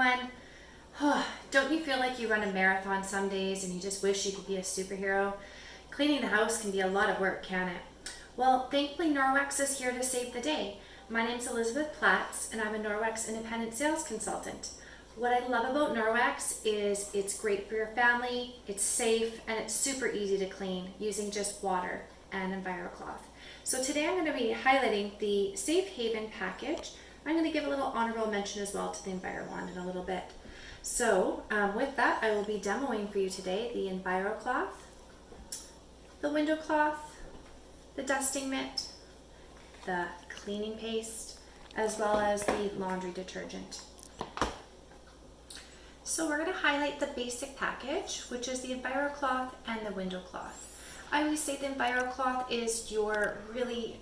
everyone. Don't you feel like you run a marathon some days and you just wish you could be a superhero? Cleaning the house can be a lot of work, can't it? Well, thankfully Norwex is here to save the day. My name's Elizabeth Platz and I'm a Norwex independent sales consultant. What I love about Norwex is it's great for your family, it's safe, and it's super easy to clean using just water and EnviroCloth. So today I'm going to be highlighting the Safe Haven package. I'm going to give a little honorable mention as well to the EnviroWand in a little bit. So with that, I will be demoing for you today the EnviroCloth, the window cloth, the dusting mitt, the cleaning paste, as well as the laundry detergent. So we're going to highlight the basic package, which is the EnviroCloth and the window cloth. I always say the EnviroCloth is your really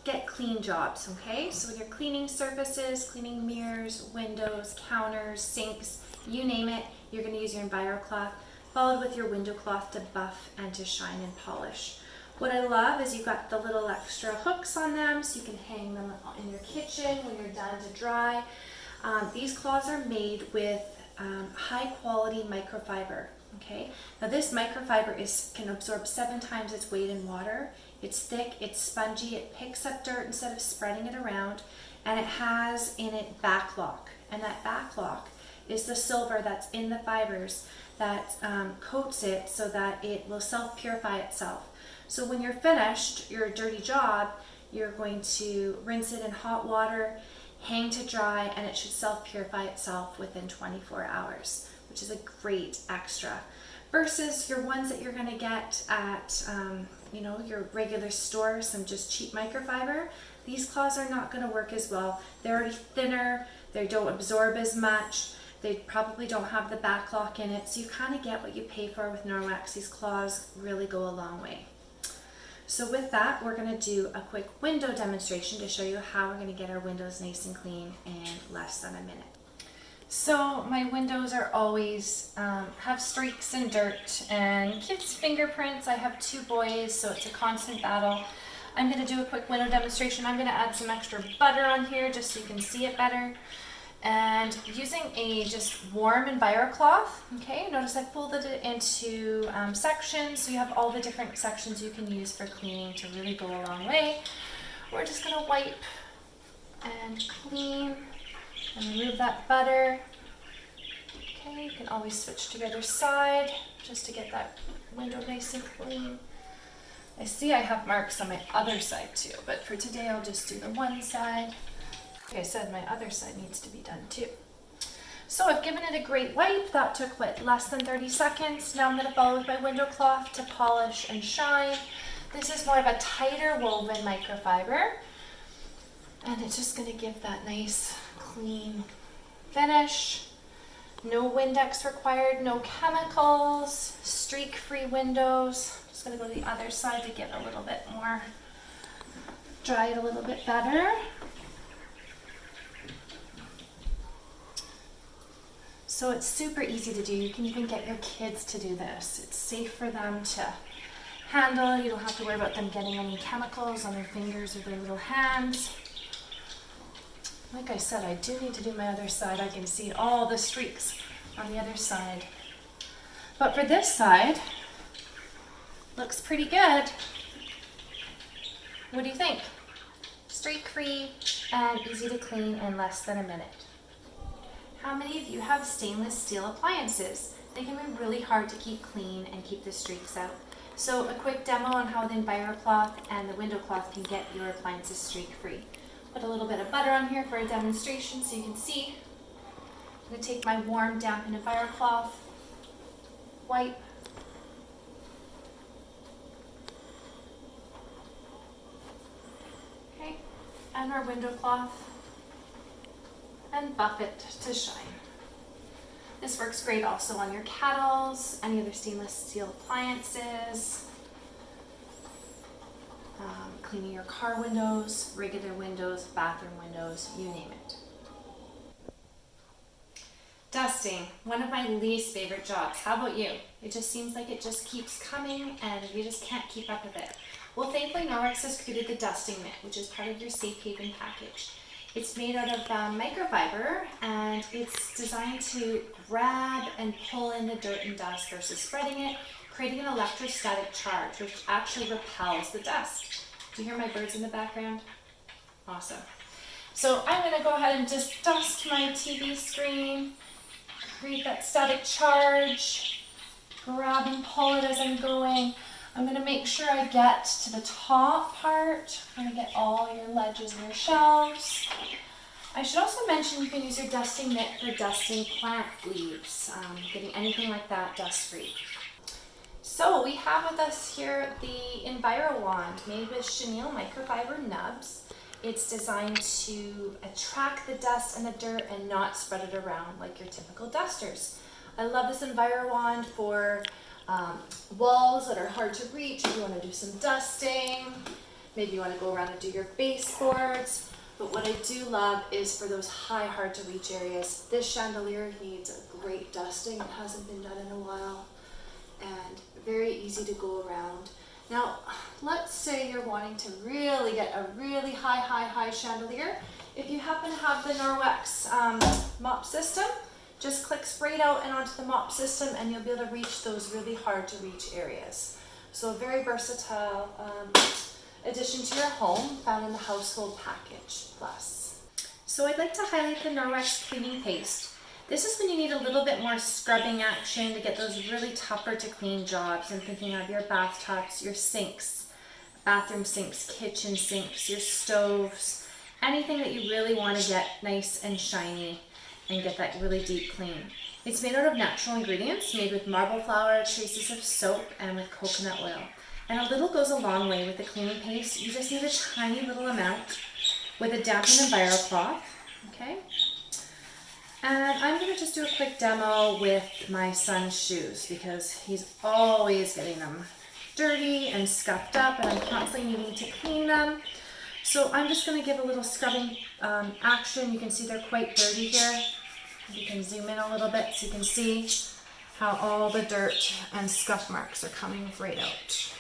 get clean jobs, okay? So when you're cleaning surfaces, cleaning mirrors, windows, counters, sinks, you name it, you're going to use your EnviroCloth, followed with your window cloth to buff and to shine and polish. What I love is you've got the little extra hooks on them so you can hang them in your kitchen when you're done to dry. These cloths are made with high quality microfiber. Okay, now this microfiber can absorb 7 times its weight in water. It's thick, it's spongy, it picks up dirt instead of spreading it around, and it has in it backlock. And that backlock is the silver that's in the fibers that coats it so that it will self-purify itself. So when you're finished your dirty job, you're going to rinse it in hot water, hang to dry, and it should self-purify itself within 24 hours, which is a great extra. Versus your ones that you're going to get at your regular store, some just cheap microfiber. These cloths are not going to work as well. They're already thinner, they don't absorb as much, they probably don't have the backlock in it, so you kind of get what you pay for with Norwex. These cloths really go a long way. So with that, we're going to do a quick window demonstration to show you how we're going to get our windows nice and clean in less than a minute. So my windows are always have streaks and dirt and kids' fingerprints. I have 2 boys, so it's a constant battle. I'm going to do a quick window demonstration. I'm going to add some extra butter on here just so you can see it better. And using a just warm EnviroCloth, okay, notice I folded it into sections, so you have all the different sections you can use for cleaning to really go a long way. We're just going to wipe and clean and remove that butter. Okay, you can always switch to the other side just to get that window nice and clean. I see I have marks on my other side too, but for today I'll just do the one side. Like I said, my other side needs to be done too. So I've given it a great wipe. That took less than 30 seconds. Now I'm going to follow with my window cloth to polish and shine. This is more of a tighter woven microfiber, and it's just going to give that nice clean finish. No Windex required, no chemicals, streak-free windows. Just going to go to the other side to get a little bit more, dry it a little bit better. So it's super easy to do. You can even get your kids to do this. It's safe for them to handle. You don't have to worry about them getting any chemicals on their fingers or their little hands. Like I said, I do need to do my other side. I can see all the streaks on the other side. But for this side, looks pretty good. What do you think? Streak-free and easy to clean in less than a minute. How many of you have stainless steel appliances? They can be really hard to keep clean and keep the streaks out. So a quick demo on how the EnviroCloth and the window cloth can get your appliances streak-free. Put a little bit of butter on here for a demonstration so you can see. I'm going to take my warm, dampened EnviroCloth, wipe, okay, and our window cloth, and buff it to shine. This works great also on your kettles, any other stainless steel appliances, cleaning your car windows, regular windows, bathroom windows, you name it. Dusting, one of my least favorite jobs. How about you? It just seems like it just keeps coming and you just can't keep up with it. Well, thankfully Norwex has created the dusting mitt, which is part of your Safe Haven package. It's made out of microfiber, and it's designed to grab and pull in the dirt and dust versus spreading it, creating an electrostatic charge, which actually repels the dust. Do you hear my birds in the background? Awesome. So I'm going to go ahead and just dust my TV screen, create that static charge, grab and pull it as I'm going. I'm going to make sure I get to the top part. I'm going to get all your ledges and your shelves. I should also mention you can use your dusting mitt for dusting plant leaves, getting anything like that dust free. So we have with us here the Enviro Wand made with chenille microfiber nubs. It's designed to attract the dust and the dirt and not spread it around like your typical dusters. I love this Enviro Wand for walls that are hard to reach. If you want to do some dusting, maybe you want to go around and do your baseboards. But what I do love is for those high, hard to reach areas. This chandelier needs a great dusting. It hasn't been done in a while, and very easy to go around. Now, let's say you're wanting to really get a really high chandelier. If you happen to have the Norwex mop system, just click sprayed out and onto the mop system and you'll be able to reach those really hard to reach areas. So a very versatile addition to your home, found in the Household Package Plus. So I'd like to highlight the Norwex cleaning paste. This is when you need a little bit more scrubbing action to get those really tougher to clean jobs. I'm thinking of your bathtubs, your sinks, bathroom sinks, kitchen sinks, your stoves, anything that you really want to get nice and shiny and get that really deep clean. It's made out of natural ingredients, made with marble flour, traces of soap, and with coconut oil. And a little goes a long way with the cleaning paste. You just need a tiny little amount with a dampened Enviro cloth, okay? And I'm going to just do a quick demo with my son's shoes because he's always getting them dirty and scuffed up and I'm constantly needing to clean them. So I'm just going to give a little scrubbing action. You can see they're quite dirty here. You can zoom in a little bit so you can see how all the dirt and scuff marks are coming right out.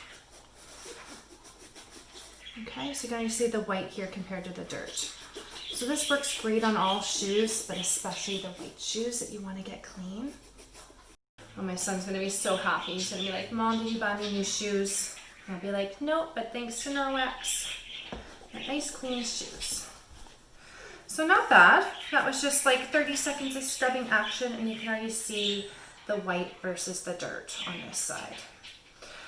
Okay, so you can see the white here compared to the dirt. So this works great on all shoes, but especially the white shoes that you want to get clean. Oh, my son's going to be so happy. He's going to be like, Mom, did you buy me new shoes? And I'll be like, nope, but thanks to Norwex. Nice clean shoes. So not bad. That was just like 30 seconds of scrubbing action and you can already see the white versus the dirt on this side.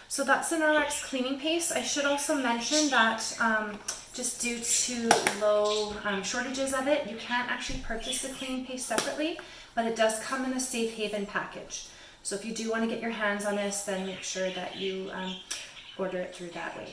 So that's the Norwex cleaning paste. I should also mention that just due to low shortages of it, you can't actually purchase the cleaning paste separately, but it does come in a Safe Haven package. So if you do want to get your hands on this, then make sure that you order it through that way.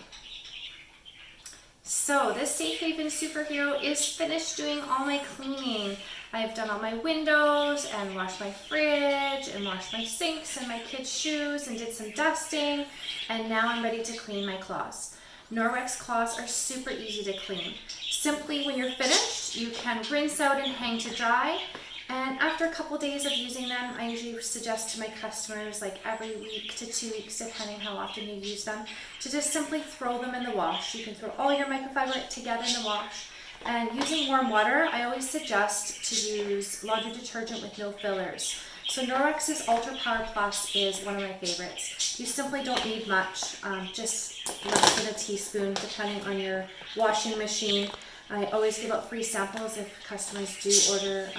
So this Safe Haven superhero is finished doing all my cleaning. I've done all my windows and washed my fridge and washed my sinks and my kids' shoes and did some dusting, and now I'm ready to clean my cloths. Norwex cloths are super easy to clean. Simply when you're finished, you can rinse out and hang to dry. And after a couple days of using them, I usually suggest to my customers, like every week to 2 weeks, depending how often you use them, to just simply throw them in the wash. You can throw all your microfiber together in the wash. And using warm water, I always suggest to use laundry detergent with no fillers. So Norwex's Ultra Power Plus is one of my favorites. You simply don't need much, just less than a teaspoon, depending on your washing machine. I always give out free samples if customers do order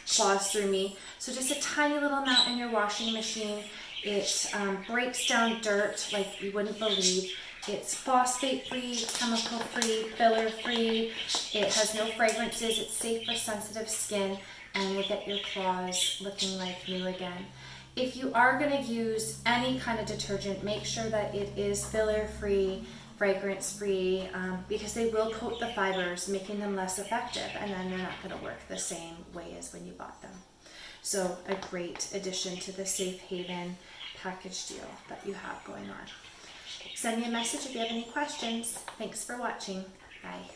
cloths through me. So just a tiny little amount in your washing machine. It breaks down dirt like you wouldn't believe. It's phosphate-free, chemical-free, filler-free. It has no fragrances. It's safe for sensitive skin and will get your cloths looking like new again. If you are going to use any kind of detergent, make sure that it is filler-free, fragrance-free, because they will coat the fibers, making them less effective, and then they're not going to work the same way as when you bought them. So a great addition to the Safe Haven package deal that you have going on. Send me a message if you have any questions. Thanks for watching. Bye.